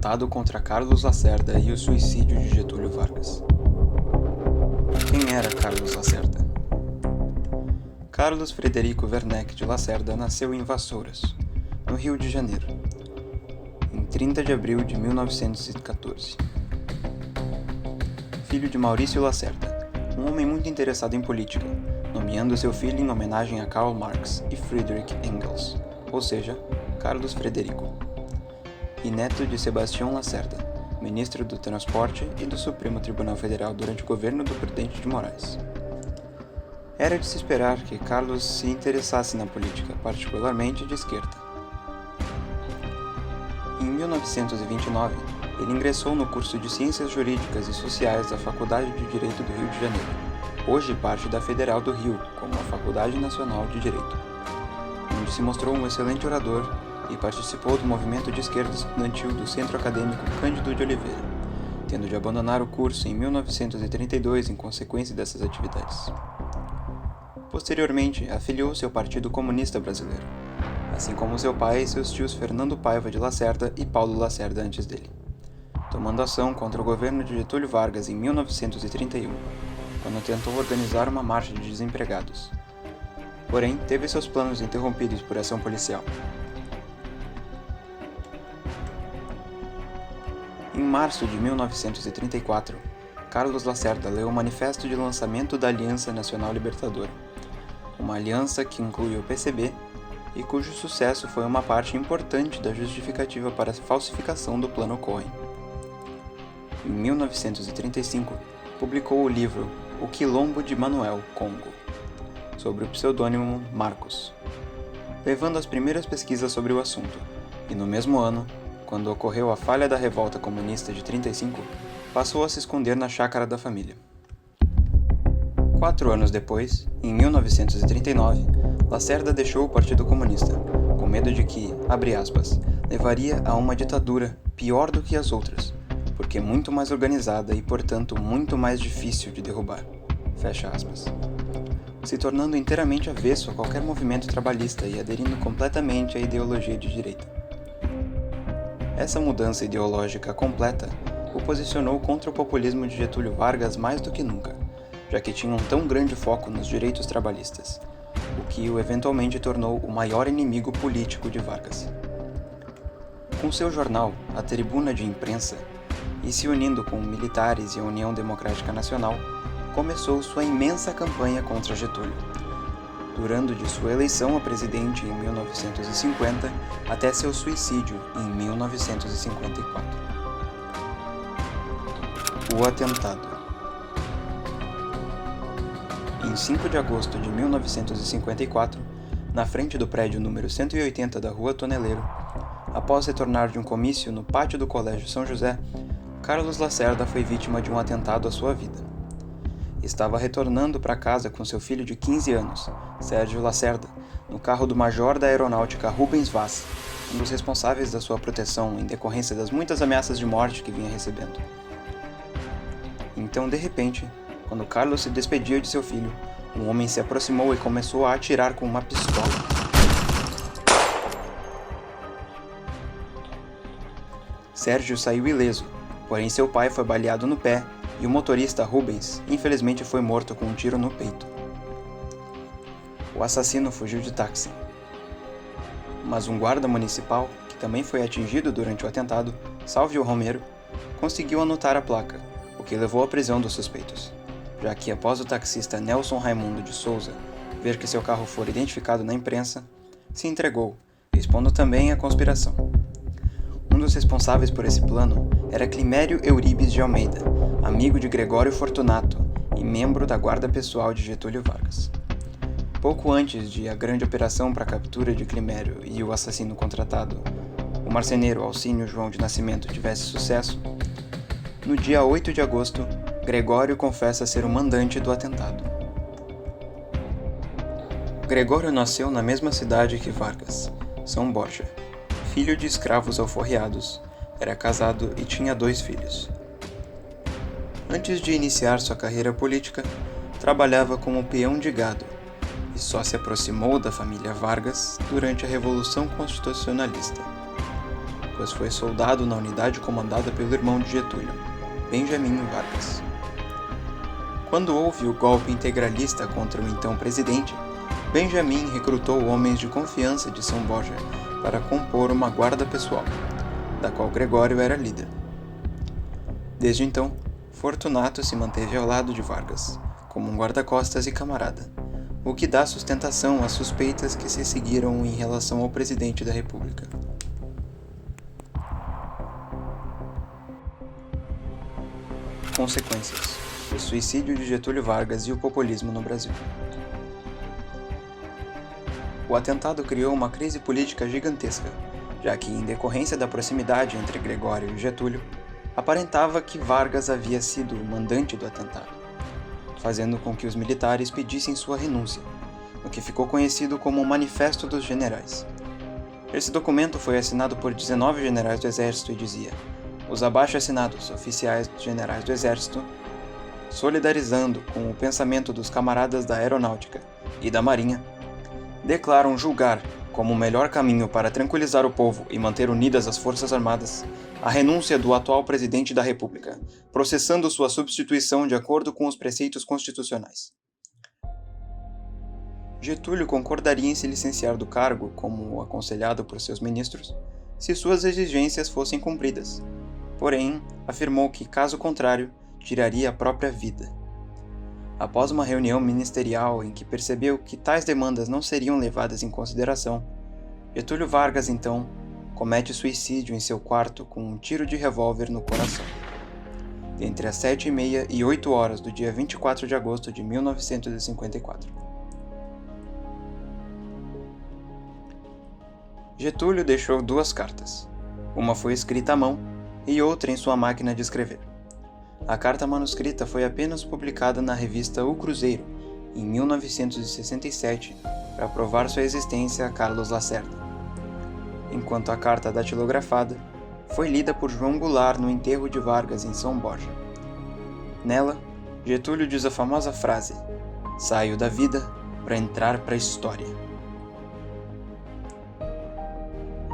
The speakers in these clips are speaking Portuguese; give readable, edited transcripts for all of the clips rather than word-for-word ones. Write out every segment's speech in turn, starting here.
atentado contra Carlos Lacerda e o suicídio de Getúlio Vargas. Quem era Carlos Lacerda? Carlos Frederico Werneck de Lacerda nasceu em Vassouras, no Rio de Janeiro, em 30 de abril de 1914. Filho de Maurício Lacerda, um homem muito interessado em política, nomeando seu filho em homenagem a Karl Marx e Friedrich Engels, ou seja, Carlos Frederico, e neto de Sebastião Lacerda, ministro do Transporte e do Supremo Tribunal Federal durante o governo do Prudente de Moraes. Era de se esperar que Carlos se interessasse na política, particularmente de esquerda. Em 1929, ele ingressou no curso de Ciências Jurídicas e Sociais da Faculdade de Direito do Rio de Janeiro, hoje parte da Federal do Rio, como a Faculdade Nacional de Direito, onde se mostrou um excelente orador e participou do movimento de esquerda estudantil do Centro Acadêmico Cândido de Oliveira, tendo de abandonar o curso em 1932 em consequência dessas atividades. Posteriormente, afiliou-se ao Partido Comunista Brasileiro, assim como seu pai e seus tios Fernando Paiva de Lacerda e Paulo Lacerda antes dele, tomando ação contra o governo de Getúlio Vargas em 1931, quando tentou organizar uma marcha de desempregados. Porém, teve seus planos interrompidos por ação policial. Em março de 1934, Carlos Lacerda leu o Manifesto de Lançamento da Aliança Nacional Libertadora, uma aliança que inclui o PCB e cujo sucesso foi uma parte importante da justificativa para a falsificação do Plano Cohen. Em 1935, publicou o livro O Quilombo de Manuel Congo, sob o pseudônimo Marcos, levando as primeiras pesquisas sobre o assunto, e no mesmo ano, quando ocorreu a falha da Revolta Comunista de 35, passou a se esconder na chácara da família. 4 anos depois, em 1939, Lacerda deixou o Partido Comunista, com medo de que, abre aspas, levaria a uma ditadura pior do que as outras, porque muito mais organizada e, portanto, muito mais difícil de derrubar, fecha aspas, se tornando inteiramente avesso a qualquer movimento trabalhista e aderindo completamente à ideologia de direita. Essa mudança ideológica completa o posicionou contra o populismo de Getúlio Vargas mais do que nunca, já que tinha um tão grande foco nos direitos trabalhistas, o que o eventualmente tornou o maior inimigo político de Vargas. Com seu jornal, a Tribuna de Imprensa, e se unindo com militares e a União Democrática Nacional, começou sua imensa campanha contra Getúlio, durando de sua eleição a presidente em 1950 até seu suicídio em 1954. O atentado. Em 5 de agosto de 1954, na frente do prédio número 180 da Rua Toneleiro, após retornar de um comício no pátio do Colégio São José, Carlos Lacerda foi vítima de um atentado à sua vida. Estava retornando para casa com seu filho de 15 anos, Sérgio Lacerda, no carro do major da aeronáutica Rubens Vaz, um dos responsáveis da sua proteção em decorrência das muitas ameaças de morte que vinha recebendo. Então, de repente, quando Carlos se despedia de seu filho, um homem se aproximou e começou a atirar com uma pistola. Sérgio saiu ileso, porém seu pai foi baleado no pé e o motorista Rubens, infelizmente, foi morto com um tiro no peito. O assassino fugiu de táxi. Mas um guarda municipal, que também foi atingido durante o atentado, Sálvio Romero, conseguiu anotar a placa, o que levou à prisão dos suspeitos, já que após o taxista Nelson Raimundo de Souza ver que seu carro fora identificado na imprensa, se entregou, expondo também a conspiração. Um dos responsáveis por esse plano era Climério Euribes de Almeida, amigo de Gregório Fortunato e membro da guarda pessoal de Getúlio Vargas. Pouco antes de a grande operação para a captura de Climério e o assassino contratado, o marceneiro Alcínio João de Nascimento, tivesse sucesso, no dia 8 de agosto, Gregório confessa ser o mandante do atentado. Gregório nasceu na mesma cidade que Vargas, São Borja. Filho de escravos alforriados, era casado e tinha 2 filhos. Antes de iniciar sua carreira política, trabalhava como peão de gado e só se aproximou da família Vargas durante a Revolução Constitucionalista. pois foi soldado na unidade comandada pelo irmão de Getúlio, Benjamin Vargas. Quando houve o golpe integralista contra o então presidente, Benjamin recrutou homens de confiança de São Borja para compor uma guarda pessoal, da qual Gregório era líder. Desde então, Fortunato se manteve ao lado de Vargas, como um guarda-costas e camarada, o que dá sustentação às suspeitas que se seguiram em relação ao presidente da República. Consequências: o suicídio de Getúlio Vargas e o populismo no Brasil. O atentado criou uma crise política gigantesca, já que, em decorrência da proximidade entre Gregório e Getúlio, aparentava que Vargas havia sido o mandante do atentado, fazendo com que os militares pedissem sua renúncia, o que ficou conhecido como o Manifesto dos Generais. Esse documento foi assinado por 19 generais do Exército e dizia: os abaixo-assinados oficiais generais do Exército, solidarizando com o pensamento dos camaradas da Aeronáutica e da Marinha, declaram julgar como o melhor caminho para tranquilizar o povo e manter unidas as Forças Armadas a renúncia do atual presidente da República, processando sua substituição de acordo com os preceitos constitucionais. Getúlio concordaria em se licenciar do cargo, como aconselhado por seus ministros, se suas exigências fossem cumpridas. Porém, afirmou que, caso contrário, tiraria a própria vida. Após uma reunião ministerial em que percebeu que tais demandas não seriam levadas em consideração, Getúlio Vargas, então, comete suicídio em seu quarto com um tiro de revólver no coração, entre as 7h30 e 8h do dia 24 de agosto de 1954. Getúlio deixou 2 cartas. Uma foi escrita à mão e outra em sua máquina de escrever. A carta manuscrita foi apenas publicada na revista O Cruzeiro, em 1967, para provar sua existência a Carlos Lacerda, enquanto a carta datilografada foi lida por João Goulart no enterro de Vargas em São Borja. Nela, Getúlio diz a famosa frase: "Saio da vida para entrar para a história".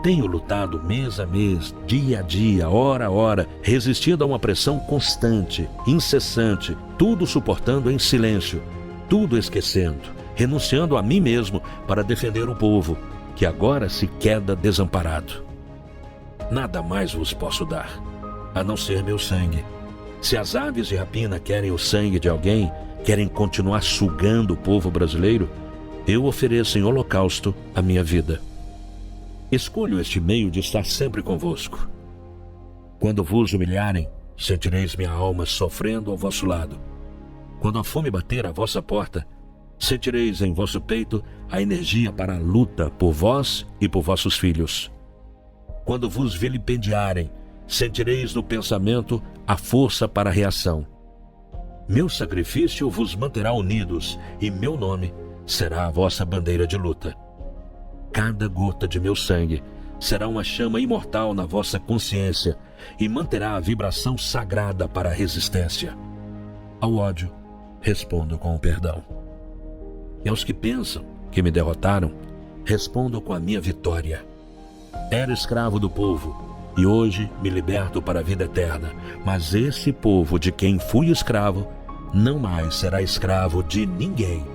Tenho lutado mês a mês, dia a dia, hora a hora, resistindo a uma pressão constante, incessante, tudo suportando em silêncio, tudo esquecendo, renunciando a mim mesmo para defender o povo, que agora se queda desamparado. Nada mais vos posso dar, a não ser meu sangue. Se as aves de rapina querem o sangue de alguém, querem continuar sugando o povo brasileiro, eu ofereço em holocausto a minha vida. Escolho este meio de estar sempre convosco. Quando vos humilharem, sentireis minha alma sofrendo ao vosso lado. Quando a fome bater à vossa porta, sentireis em vosso peito a energia para a luta por vós e por vossos filhos. Quando vos vilipendiarem, sentireis no pensamento a força para a reação. Meu sacrifício vos manterá unidos e meu nome será a vossa bandeira de luta. Cada gota de meu sangue será uma chama imortal na vossa consciência e manterá a vibração sagrada para a resistência. Ao ódio, respondo com o perdão. E aos que pensam que me derrotaram, respondo com a minha vitória. Era escravo do povo e hoje me liberto para a vida eterna, mas esse povo de quem fui escravo não mais será escravo de ninguém.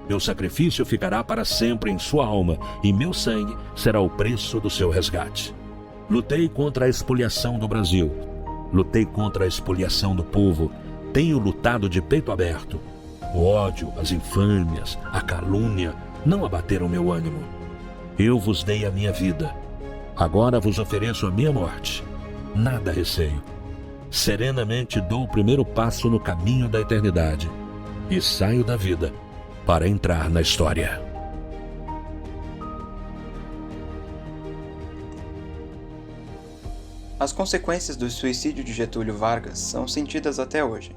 Meu sacrifício ficará para sempre em sua alma e meu sangue será o preço do seu resgate. Lutei contra a expoliação do Brasil. Lutei contra a expoliação do povo. Tenho lutado de peito aberto. O ódio, as infâmias, a calúnia não abateram meu ânimo. Eu vos dei a minha vida. Agora vos ofereço a minha morte. Nada receio. Serenamente dou o primeiro passo no caminho da eternidade e saio da vida para entrar na história. As consequências do suicídio de Getúlio Vargas são sentidas até hoje,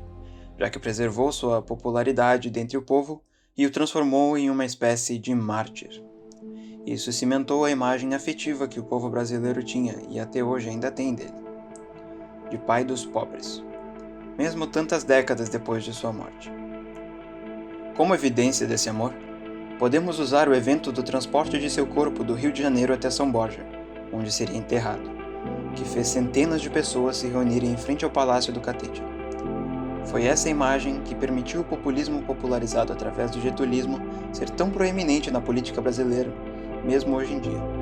já que preservou sua popularidade dentre o povo e o transformou em uma espécie de mártir. Isso cimentou a imagem afetiva que o povo brasileiro tinha e até hoje ainda tem dele, de pai dos pobres, mesmo tantas décadas depois de sua morte. Como evidência desse amor, podemos usar o evento do transporte de seu corpo do Rio de Janeiro até São Borja, onde seria enterrado, que fez centenas de pessoas se reunirem em frente ao Palácio do Catete. Foi essa imagem que permitiu o populismo popularizado através do getulismo ser tão proeminente na política brasileira, mesmo hoje em dia.